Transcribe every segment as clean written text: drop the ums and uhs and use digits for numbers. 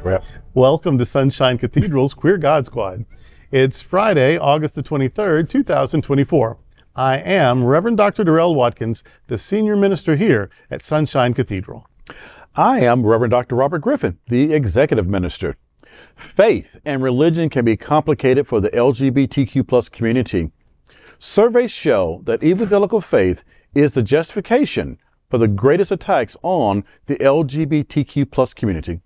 butt rap. Welcome to Sunshine Cathedral's Queer God Squad. It's Friday, August the 23rd, 2024. I am Reverend Dr. Darrell Watkins, the senior minister here at Sunshine Cathedral. I am Reverend Dr. Robert Griffin, the executive minister. Faith and religion can be complicated for the LGBTQ plus community. Surveys show that evangelical faith is the justification for the greatest attacks on the LGBTQ plus community.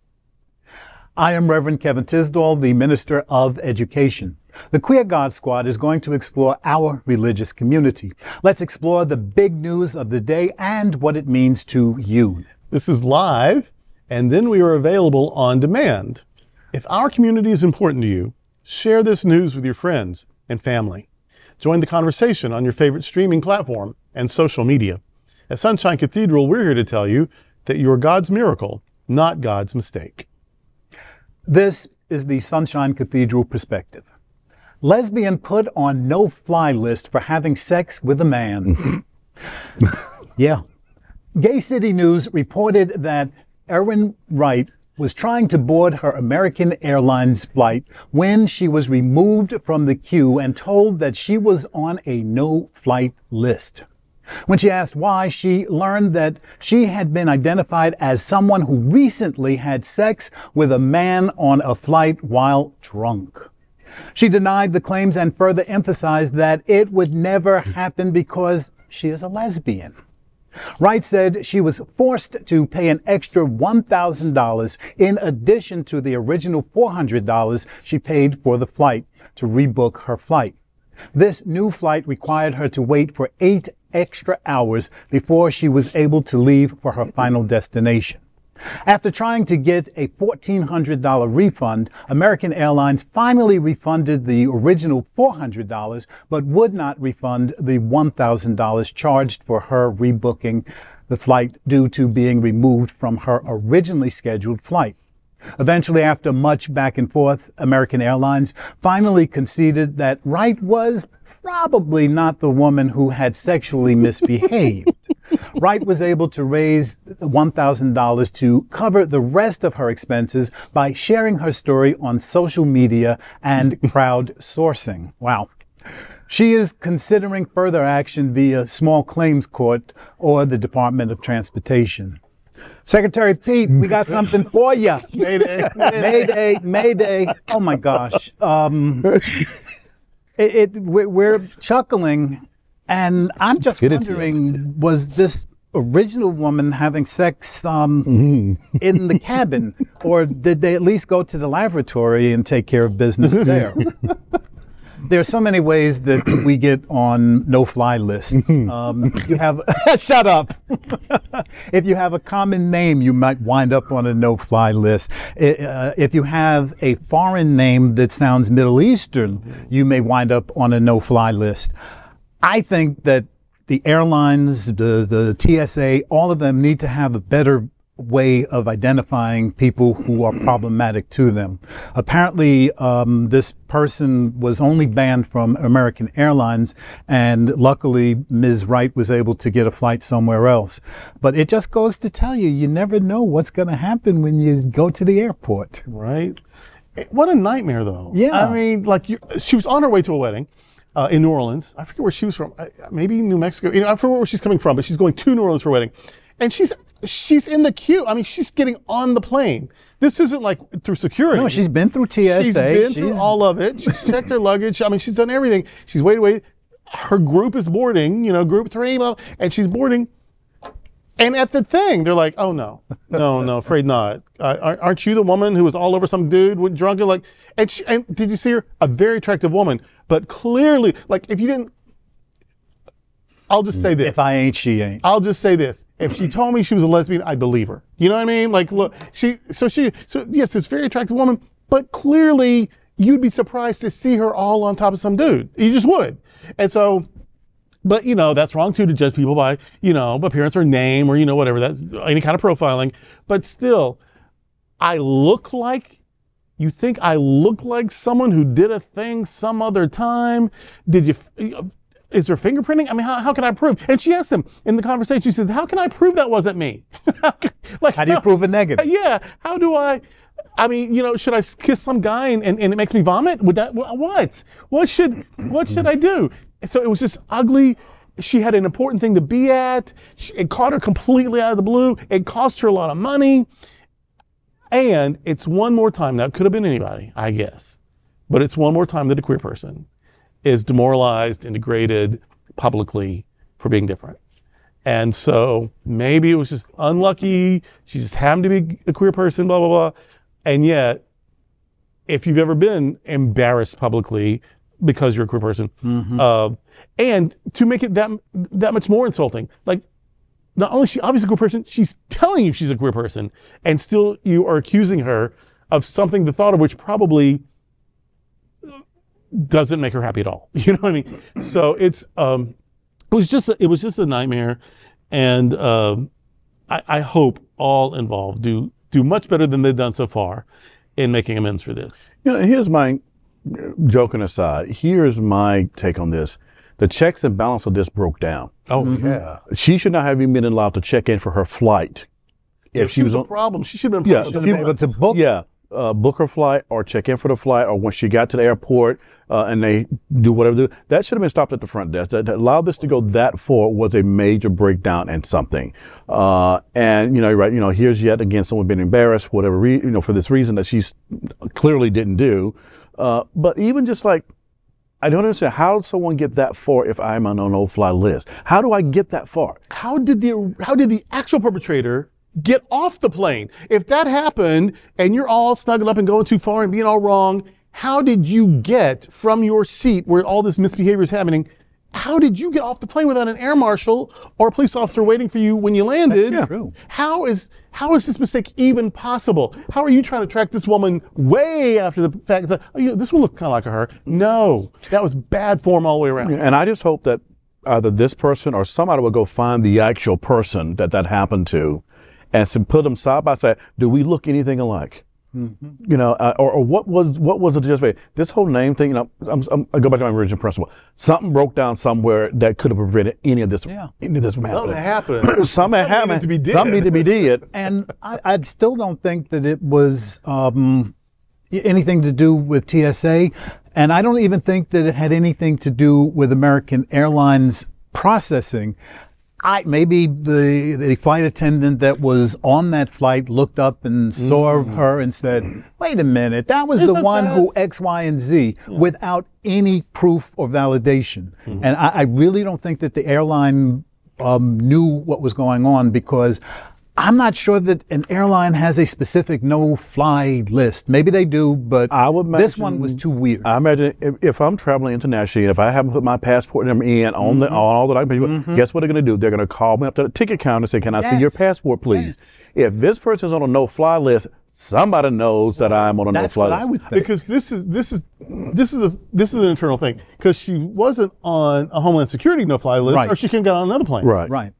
I am Reverend Kevin Tisdall, the Minister of Education. The Queer God Squad is going to explore our religious community. Let's explore the big news of the day and what it means to you. This is live, and then we are available on demand. If our community is important to you, share this news with your friends and family. Join the conversation on your favorite streaming platform and social media. At Sunshine Cathedral, we're here to tell you that you're God's miracle, not God's mistake. This is the Sunshine Cathedral perspective. Lesbian put on no-fly list for having sex with a man. Yeah. Gay City News reported that Erin Wright was trying to board her American Airlines flight when she was removed from the queue and told that she was on a no-flight list. When she asked why, she learned that she had been identified as someone who recently had sex with a man on a flight while drunk. She denied the claims and further emphasized that it would never happen because she is a lesbian. Wright said she was forced to pay an extra $1,000 in addition to the original $400 she paid for the flight to rebook her flight. This new flight required her to wait for 8 extra hours before she was able to leave for her final destination. After trying to get a $1,400 refund, American Airlines finally refunded the original $400, but would not refund the $1,000 charged for her rebooking the flight due to being removed from her originally scheduled flight. Eventually, after much back and forth, American Airlines finally conceded that Wright was probably not the woman who had sexually misbehaved. Wright was able to raise $1,000 to cover the rest of her expenses by sharing her story on social media and crowdsourcing. Wow. She is considering further action via small claims court or the Department of Transportation. Secretary Pete, we got something for you. Mayday, mayday, mayday. Oh my gosh. We're chuckling, and I'm just wondering, was this original woman having sex in the cabin, or did they at least go to the lavatory and take care of business there? There are so many ways that we get on no-fly lists. You have shut up. If you have a common name, you might wind up on a no-fly list. If you have a foreign name that sounds Middle Eastern, you may wind up on a no-fly list. I think that the airlines, the TSA, all of them need to have a better way of identifying people who are problematic to them. Apparently, this person was only banned from American Airlines, and luckily Ms. Wright was able to get a flight somewhere else. But it just goes to tell you, you never know what's going to happen when you go to the airport. Right? What a nightmare, though. Yeah. I mean, like, she was on her way to a wedding in New Orleans. I forget where she was from. Maybe New Mexico. You know, I forget where she's coming from, but she's going to New Orleans for a wedding. And she's in the queue. I mean, she's getting on the plane. This isn't like through security. No, she's been through TSA. She's been through all of it. She's checked her luggage. I mean, she's done everything. She's waited. Her group is boarding, you know, group 3, and she's boarding. And at the thing, they're like, oh, no, afraid not. Aren't you the woman who was all over some dude with drunk? And did you see her? A very attractive woman, but clearly, like, if you didn't, I'll just say this. If I ain't, she ain't. I'll just say this. If she told me she was a lesbian, I'd believe her. You know what I mean? Like, look, so yes, this very attractive woman, but clearly you'd be surprised to see her all on top of some dude. You just would. And so, but you know, that's wrong too, to judge people by, you know, appearance or name or, you know, whatever. That's any kind of profiling. But still, you think I look like someone who did a thing some other time? Is there fingerprinting? I mean, how can I prove? And she asked him in the conversation, she says, how can I prove that wasn't me? How do you prove a negative? Yeah, how do I? I mean, should I kiss some guy and it makes me vomit? Would that, what should I do? So it was just ugly. She had an important thing to be at. It caught her completely out of the blue. It cost her a lot of money. And it's one more time, that could have been anybody, I guess, but it's one more time that a queer person is demoralized and degraded publicly for being different. And so maybe it was just unlucky. She just happened to be a queer person, blah, blah, blah. And yet, if you've ever been embarrassed publicly because you're a queer person, and to make it that much more insulting, like, not only is she obviously a queer person, she's telling you she's a queer person, and still you are accusing her of something, the thought of which probably doesn't make her happy at all. You know what I mean? So it was just a nightmare, and I hope all involved do much better than they've done so far in making amends for this. Here's my, joking aside, here's my take on this. The checks and balance of this broke down. Oh, yeah. She should not have even been allowed to check in for her flight. If she was a problem, she should have been able to book. Book her flight or check in for the flight, or when she got to the airport and they do whatever they do. That should have been stopped at the front desk. That allowed this to go that far was a major breakdown and something. And you're right. Here's yet again someone being embarrassed, whatever for this reason that she's clearly didn't do. But even just like, I don't understand, how did someone get that far if I'm on a no-fly list? How do I get that far? How did the actual perpetrator get off the plane? If that happened and you're all snuggled up and going too far and being all wrong, how did you get from your seat where all this misbehavior is happening? How did you get off the plane without an air marshal or a police officer waiting for you when you landed? That's true. How is this mistake even possible? How are you trying to track this woman way after the fact that, this will look kind of like her? No, that was bad form all the way around. And I just hope that either this person or somebody will go find the actual person that happened to, and to put them side by side. Do we look anything alike? Or what was the just this whole name thing? I go back to my original principle. Something broke down somewhere that could have prevented any of this from happening. Something happened. Something happened. Something needed to be did. And I still don't think that it was anything to do with TSA, and I don't even think that it had anything to do with American Airlines processing. Maybe the flight attendant that was on that flight looked up and saw her and said, wait a minute, that was the one who X, Y, and Z, without any proof or validation. And I really don't think that the airline knew what was going on, because I'm not sure that an airline has a specific no-fly list. Maybe they do, but I would imagine, this one was too weird. I imagine if I'm traveling internationally, if I haven't put my passport number in on all the documents, guess what they're going to do? They're going to call me up to the ticket counter and say, "Can I see your passport, please?" Yes. If this person's on a no-fly list, somebody knows that I'm on a That's no-fly what list. I would think. Because this is an internal thing. Because she wasn't on a Homeland Security no-fly list, Right. or she couldn't get on another plane. Right.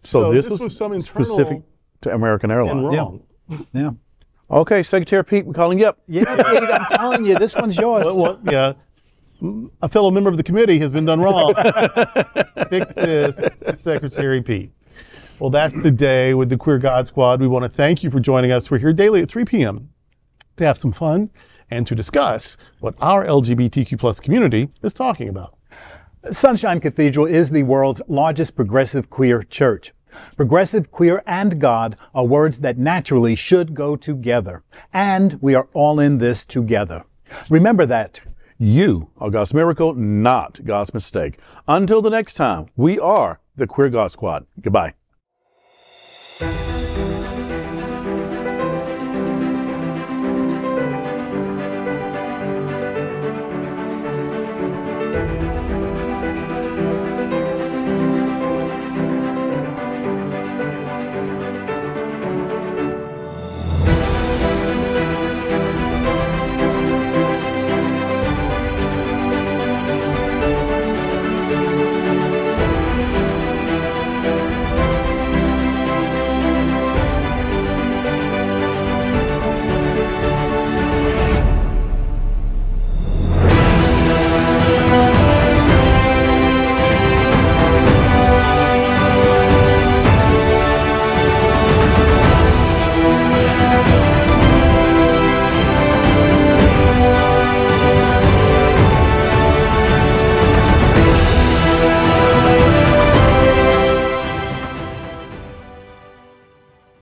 So this was was some internal specific to American and Airlines. wrong. Yeah. Okay, Secretary Pete, we're calling you up. Yeah, I'm telling you, this one's yours. Yeah. A fellow member of the committee has been done wrong. Fix this, Secretary Pete. Well, that's the day with the Queer God Squad. We want to thank you for joining us. We're here daily at 3 p.m. to have some fun and to discuss what our LGBTQ plus community is talking about. Sunshine Cathedral is the world's largest progressive queer church. Progressive, queer, and God are words that naturally should go together. And we are all in this together. Remember that. You are God's miracle, not God's mistake. Until the next time, we are the Queer God Squad. Goodbye.